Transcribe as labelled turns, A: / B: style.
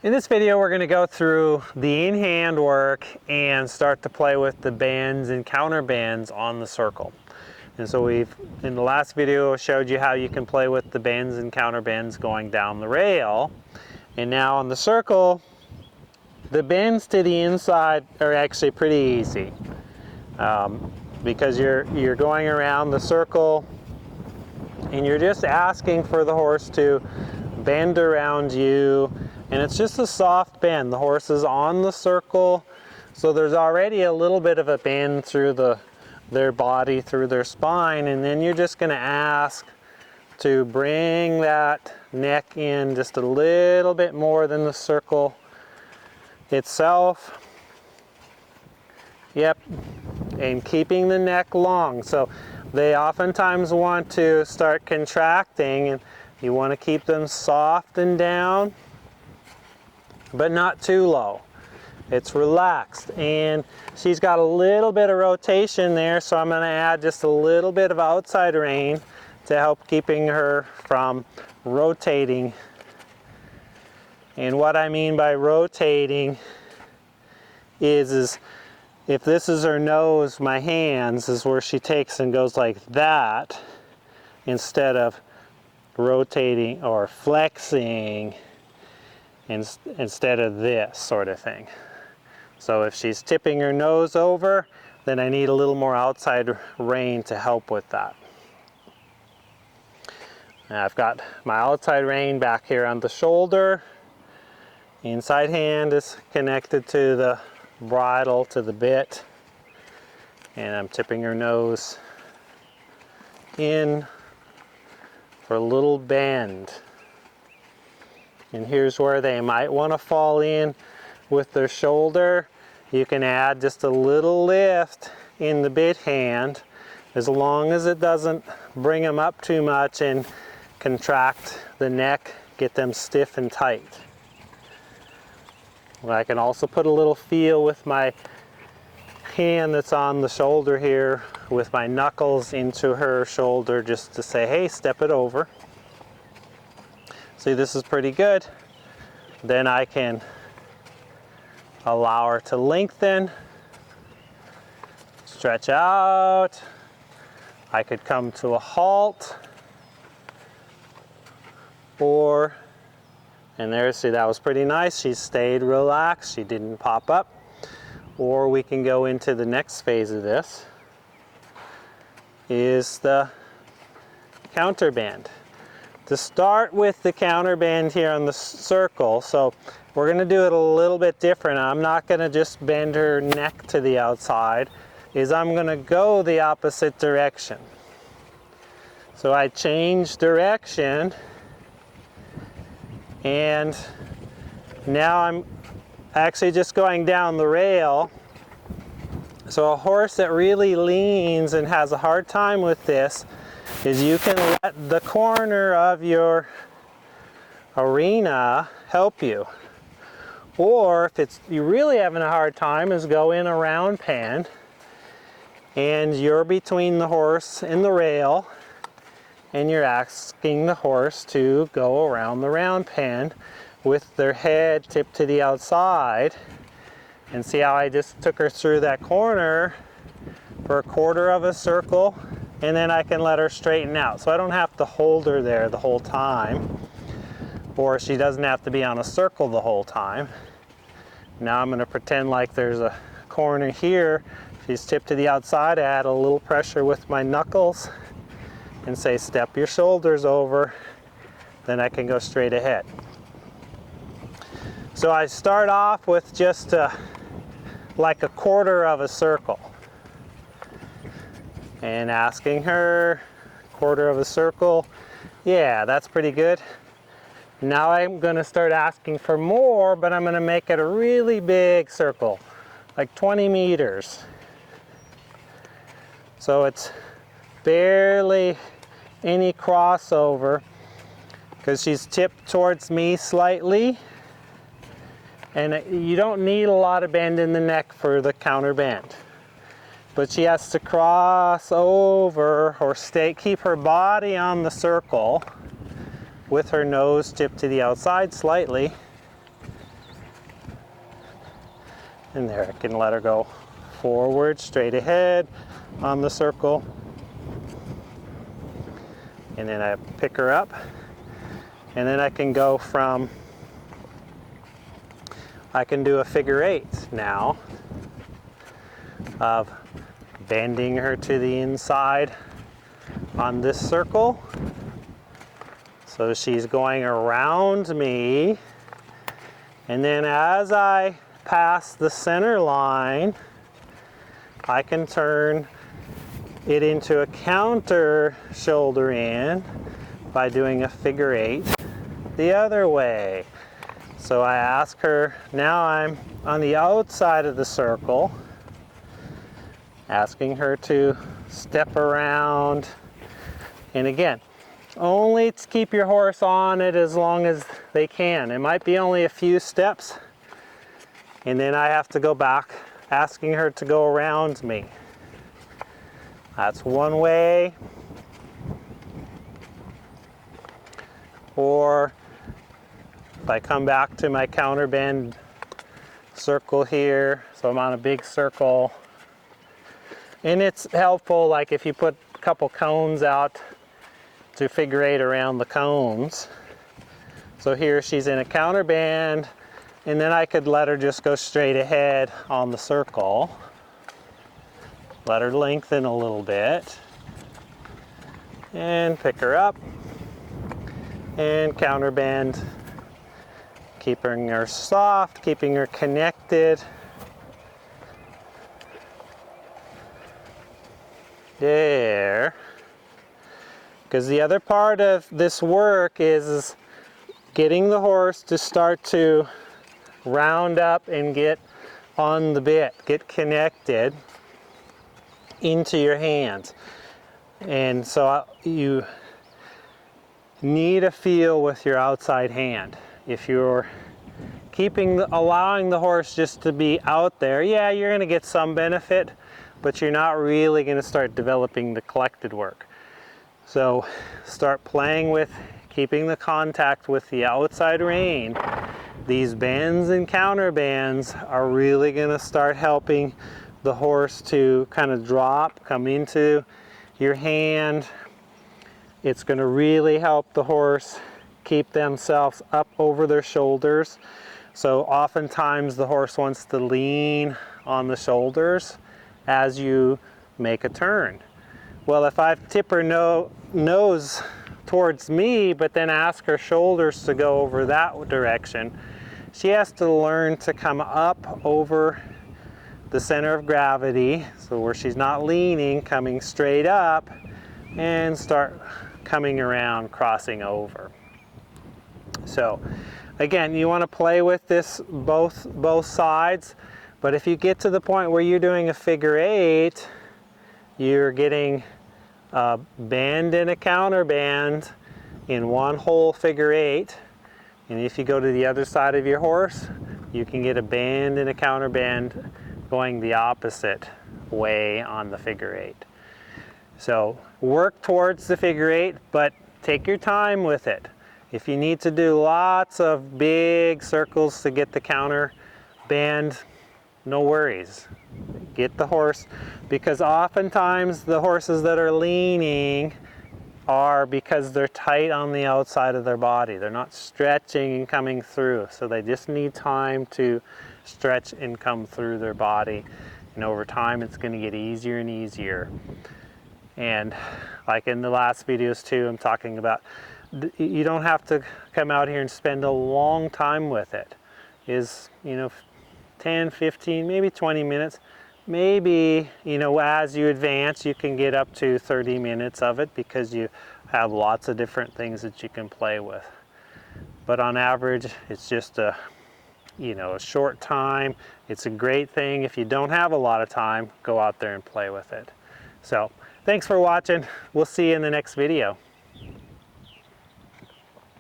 A: In this video, we're going to go through the in-hand work and start to play with the bends and counter bends on the circle. And so in the last video, showed you how you can play with the bends and counter bends going down the rail. And now on the circle, the bends to the inside are actually pretty easy because you're going around the circle and you're just asking for the horse to bend around you. And it's just a soft bend. The horse is on the circle, so there's already a little bit of a bend through their body, through their spine, and then you're just going to ask to bring that neck in just a little bit more than the circle itself. Yep, and keeping the neck long. So they oftentimes want to start contracting, and you want to keep them soft and down, but not too low. It's relaxed, and she's got a little bit of rotation there, so I'm going to add just a little bit of outside rein to help keeping her from rotating. And what I mean by rotating is if this is her nose, my hands is where she takes and goes like that instead of rotating or flexing instead of this sort of thing. So if she's tipping her nose over, then I need a little more outside rein to help with that. Now I've got my outside rein back here on the shoulder. Inside hand is connected to the bridle, to the bit, and I'm tipping her nose in for a little bend. And here's where they might want to fall in with their shoulder. You can add just a little lift in the bit hand, as long as it doesn't bring them up too much and contract the neck, get them stiff and tight. I can also put a little feel with my hand that's on the shoulder here, with my knuckles into her shoulder, just to say, hey, step it over. See, this is pretty good. Then I can allow her to lengthen, stretch out. I could come to a halt, and there, see, that was pretty nice. She stayed relaxed, she didn't pop up. Or we can go into the next phase of this, is the counter bend. To start with the counter bend here on the circle, so we're going to do it a little bit different. I'm not going to just bend her neck to the outside, I'm going to go the opposite direction. So I change direction, and now I'm actually just going down the rail. So a horse that really leans and has a hard time with this is you can let the corner of your arena help you. Or if you're really having a hard time, is go in a round pen and you're between the horse and the rail and you're asking the horse to go around the round pen with their head tipped to the outside. And see how I just took her through that corner for a quarter of a circle, and then I can let her straighten out. So I don't have to hold her there the whole time, or she doesn't have to be on a circle the whole time. Now I'm going to pretend like there's a corner here. She's tipped to the outside. I add a little pressure with my knuckles and say, step your shoulders over. Then I can go straight ahead. So I start off with just like a quarter of a circle. And asking her, quarter of a circle, yeah, that's pretty good. Now I'm going to start asking for more, but I'm going to make it a really big circle, like 20 meters. So it's barely any crossover because she's tipped towards me slightly. And you don't need a lot of bend in the neck for the counter bend. But she has to cross over or keep her body on the circle with her nose tipped to the outside slightly. And there, I can let her go forward, straight ahead on the circle. And then I pick her up. And then I can go from, I can do a figure 8 now of bending her to the inside on this circle. So she's going around me. And then as I pass the center line, I can turn it into a counter shoulder in by doing a figure 8 the other way. So I ask her, now I'm on the outside of the circle, asking her to step around. And again, only to keep your horse on it as long as they can. It might be only a few steps, and then I have to go back, asking her to go around me. That's one way. Or if I come back to my counter bend circle here, so I'm on a big circle, and it's helpful like if you put a couple cones out to figure 8 around the cones. So here she's in a counter bend, and then I could let her just go straight ahead on the circle. Let her lengthen a little bit, and pick her up, and counter bend, keeping her soft, keeping her connected. There. Because the other part of this work is getting the horse to start to round up and get on the bit, get connected into your hands. And so you need a feel with your outside hand. If you're allowing the horse just to be out there, yeah, you're going to get some benefit, but you're not really going to start developing the collected work. So start playing with keeping the contact with the outside rein. These bends and counter bends are really going to start helping the horse to kind of drop, come into your hand. It's going to really help the horse keep themselves up over their shoulders. So oftentimes the horse wants to lean on the shoulders as you make a turn. Well, if I tip her nose towards me, but then ask her shoulders to go over that direction, she has to learn to come up over the center of gravity, so where she's not leaning, coming straight up, and start coming around, crossing over. So again, you want to play with this both sides, but if you get to the point where you're doing a figure 8, you're getting a bend and a counter bend in one whole figure 8. And if you go to the other side of your horse, you can get a bend and a counter bend going the opposite way on the figure 8. So work towards the figure 8, but take your time with it. If you need to do lots of big circles to get the counter bend, no worries. Get the horse, because oftentimes the horses that are leaning are because they're tight on the outside of their body. They're not stretching and coming through, so they just need time to stretch and come through their body. And over time it's going to get easier and easier. And like in the last videos too, I'm talking about you don't have to come out here and spend a long time with it. Is 10, 15, maybe 20 minutes. Maybe, as you advance, you can get up to 30 minutes of it because you have lots of different things that you can play with. But on average, it's just a short time. It's a great thing. If you don't have a lot of time, go out there and play with it. So, thanks for watching. We'll see you in the next video.